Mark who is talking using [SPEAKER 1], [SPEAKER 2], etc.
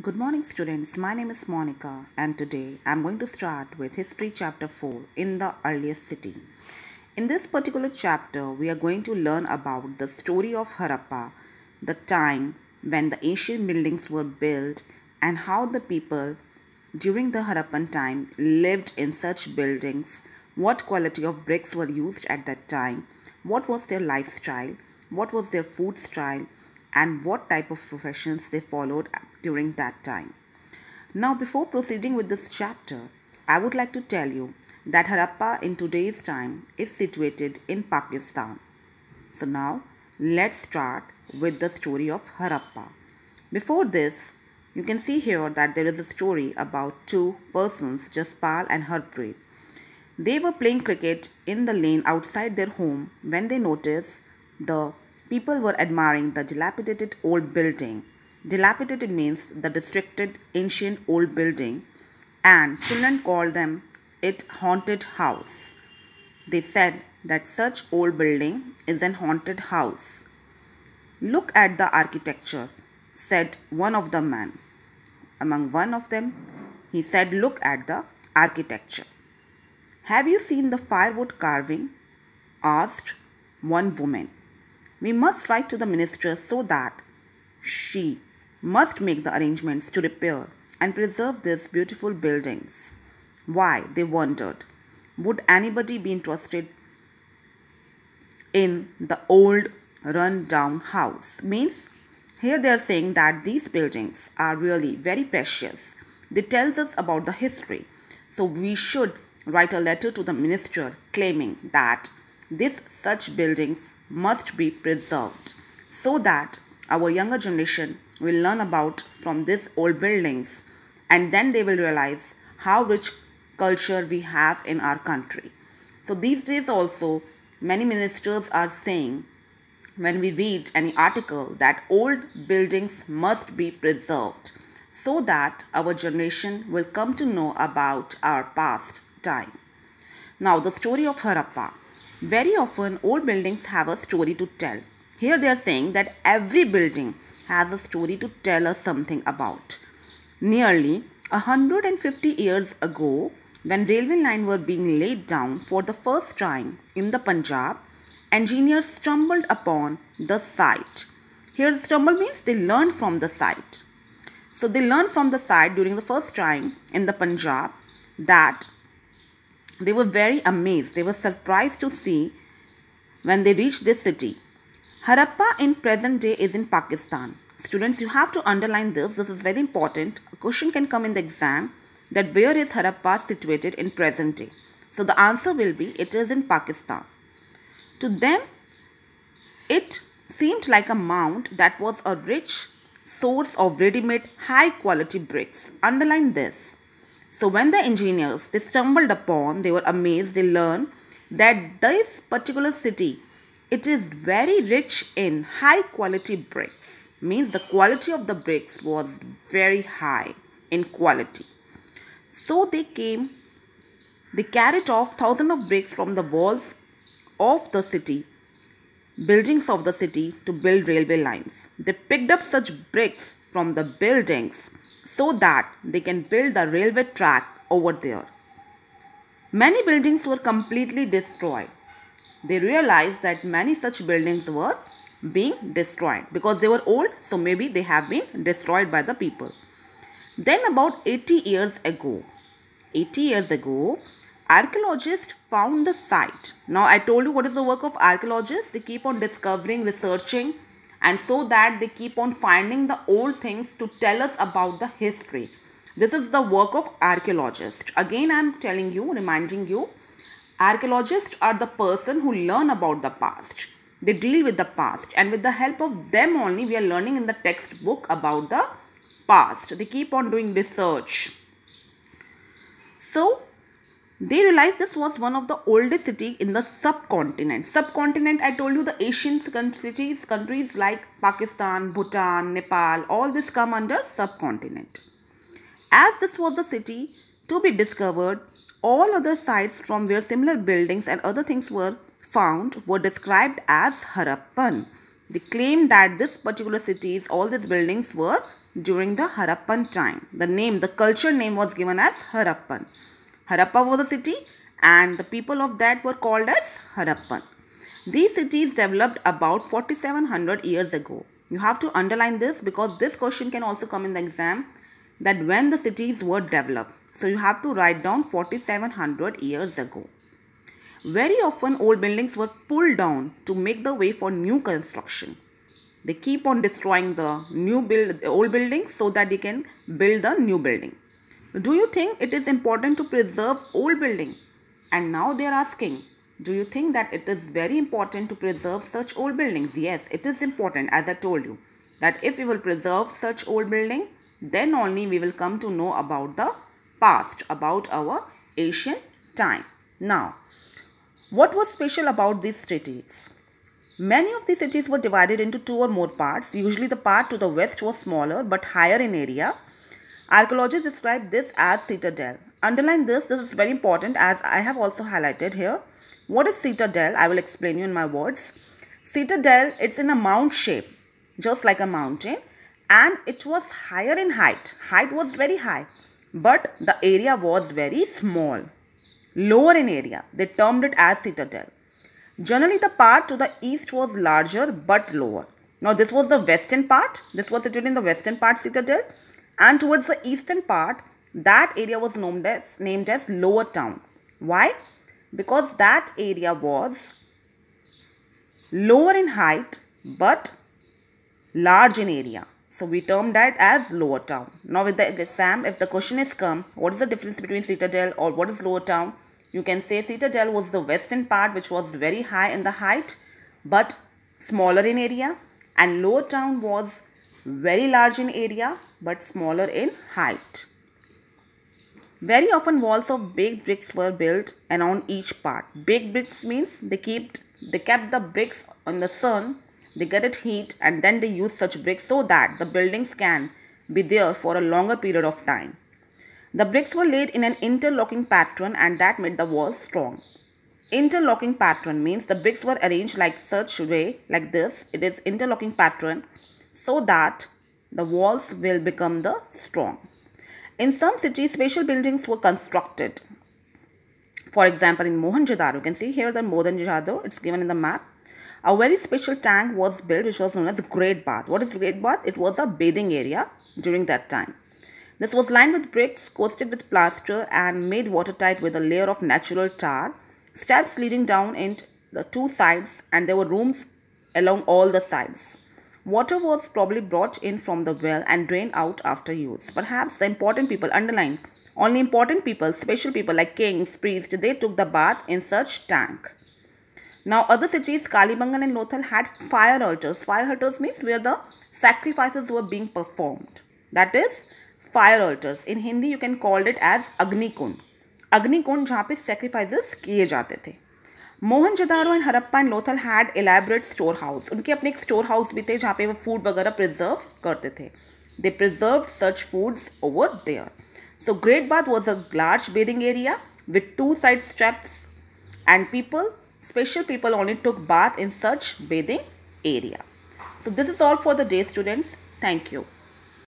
[SPEAKER 1] Good morning, students. My name is Monica, and today I'm going to start with History Chapter 4 in the Earliest City. In this particular chapter, we are going to learn about the story of Harappa, the time when the ancient buildings were built, and how the people during the Harappan time lived in such buildings, what quality of bricks were used at that time, what was their lifestyle, what was their food style, and what type of professions they followed during that time. Now, before proceeding with this chapter, I would like to tell you that Harappa in today's time is situated in Pakistan. So now, let's start with the story of Harappa. Before this, you can see here that there is a story about two persons, Jaspal and Harpreet. They were playing cricket in the lane outside their home when they noticed the people were admiring the dilapidated old building. Dilapidated means the distracted ancient old building, and children called them it haunted house. They said that such old building is an haunted house. Look at the architecture, said one of the men. Among one of them, he said, look at the architecture. Have you seen the firewood carving? Asked one woman. We must write to the minister so that she must make the arrangements to repair and preserve these beautiful buildings. Why, they wondered, would anybody be interested in the old run-down house? Means, here they are saying that these buildings are really very precious. They tell us about the history. So we should write a letter to the minister claiming that such buildings must be preserved so that our younger generation will learn about from these old buildings, and then they will realize how rich culture we have in our country. So these days also many ministers are saying, when we read any article, that old buildings must be preserved so that our generation will come to know about our past time. Now, the story of Harappa. Very often old buildings have a story to tell. Here they are saying that every building has a story to tell us something about. Nearly 150 years ago, when railway lines were being laid down for the first time in the Punjab, engineers stumbled upon the site. Here stumble means they learned from the site. So they learned from the site during the first time in the Punjab that they were very amazed. They were surprised to see when they reached this city. Harappa in present day is in Pakistan. Students, you have to underline this. This is very important. A question can come in the exam that where is Harappa situated in present day? So the answer will be it is in Pakistan. To them, it seemed like a mound that was a rich source of ready-made high-quality bricks. Underline this. So when the engineers, they stumbled upon, they were amazed, they learned that this particular city, it is very rich in high quality bricks. Means the quality of the bricks was very high in quality. So they carried off thousands of bricks from the walls of the city, buildings of the city to build railway lines. They picked up such bricks from the buildings so that they can build the railway track over there. Many buildings were completely destroyed. They realized that many such buildings were being destroyed because they were old, so maybe they have been destroyed by the people. Then about 80 years ago, archaeologists found the site. Now I told you what is the work of archaeologists. They keep on discovering, researching, and so that they keep on finding the old things to tell us about the history. This is the work of archaeologists. Again, I am telling you, reminding you, archaeologists are the person who learn about the past. They deal with the past, and with the help of them only we are learning in the textbook about the past. They keep on doing research. So they realized this was one of the oldest cities in the subcontinent. Subcontinent, I told you, the Asian countries like Pakistan, Bhutan, Nepal, all this come under subcontinent. As this was the city to be discovered, all other sites from where similar buildings and other things were found were described as Harappan. They claimed that this particular cities, all these buildings were during the Harappan time. The culture name was given as Harappan. Harappa was a city and the people of that were called as Harappan. These cities developed about 4700 years ago. You have to underline this because this question can also come in the exam, that when the cities were developed. So you have to write down 4700 years ago. Very often old buildings were pulled down to make the way for new construction. They keep on destroying the old buildings so that they can build the new building. Do you think it is important to preserve old building? And now they are asking, do you think that it is very important to preserve such old buildings? Yes, it is important, as I told you, that if we will preserve such old building, then only we will come to know about the past, about our ancient time. Now, what was special about these cities? Many of these cities were divided into two or more parts. Usually the part to the west was smaller but higher in area. Archaeologists describe this as citadel. Underline this is very important, as I have also highlighted here. What is citadel? I will explain you in my words. Citadel, it's in a mount shape, just like a mountain, and it was higher in height. Height was very high, but the area was very small. Lower in area, they termed it as citadel. Generally, the part to the east was larger but lower. Now, this was the western part. This was situated in the western part citadel. And towards the eastern part, that area was named as Lower Town. Why? Because that area was lower in height but large in area. So, we termed that as Lower Town. Now, with the exam, if the question is come, what is the difference between citadel or what is Lower Town? You can say citadel was the western part, which was very high in the height but smaller in area, and Lower Town was very large in area but smaller in height. Very often walls of baked bricks were built around each part. Baked bricks means they kept the bricks on the sun, they get it heat, and then they use such bricks so that the buildings can be there for a longer period of time. The bricks were laid in an interlocking pattern and that made the walls strong. Interlocking pattern means the bricks were arranged like such way, like this. It is interlocking pattern so that the walls will become the strong. In some cities, special buildings were constructed. For example, in Mohenjo-daro, you can see here the Mohenjo-daro, it's given in the map. A very special tank was built which was known as Great Bath. What is Great Bath? It was a bathing area during that time. This was lined with bricks, coated with plaster and made watertight with a layer of natural tar. Steps leading down into the two sides and there were rooms along all the sides. Water was probably brought in from the well and drained out after use. Perhaps the important people, underline, only important people, special people like kings, priests, they took the bath in such tank. Now other cities, Kalibangan and Lothal had fire altars. Fire altars means where the sacrifices were being performed. That is fire altars. In Hindi you can call it as Agni Kund. Agni Kund जहाँ पे sacrifices किए जाते थे. Mohenjodaro and Harappa and Lothal had elaborate store house. उनके अपने एक store house भी थे जहाँ पे वो फूड वगैरह प्रिजर्व करते थे. They preserved such foods over there. So Great Bath was a large bathing area with two side steps and special people only took bath in such bathing area. So this is all for the day, students. Thank you.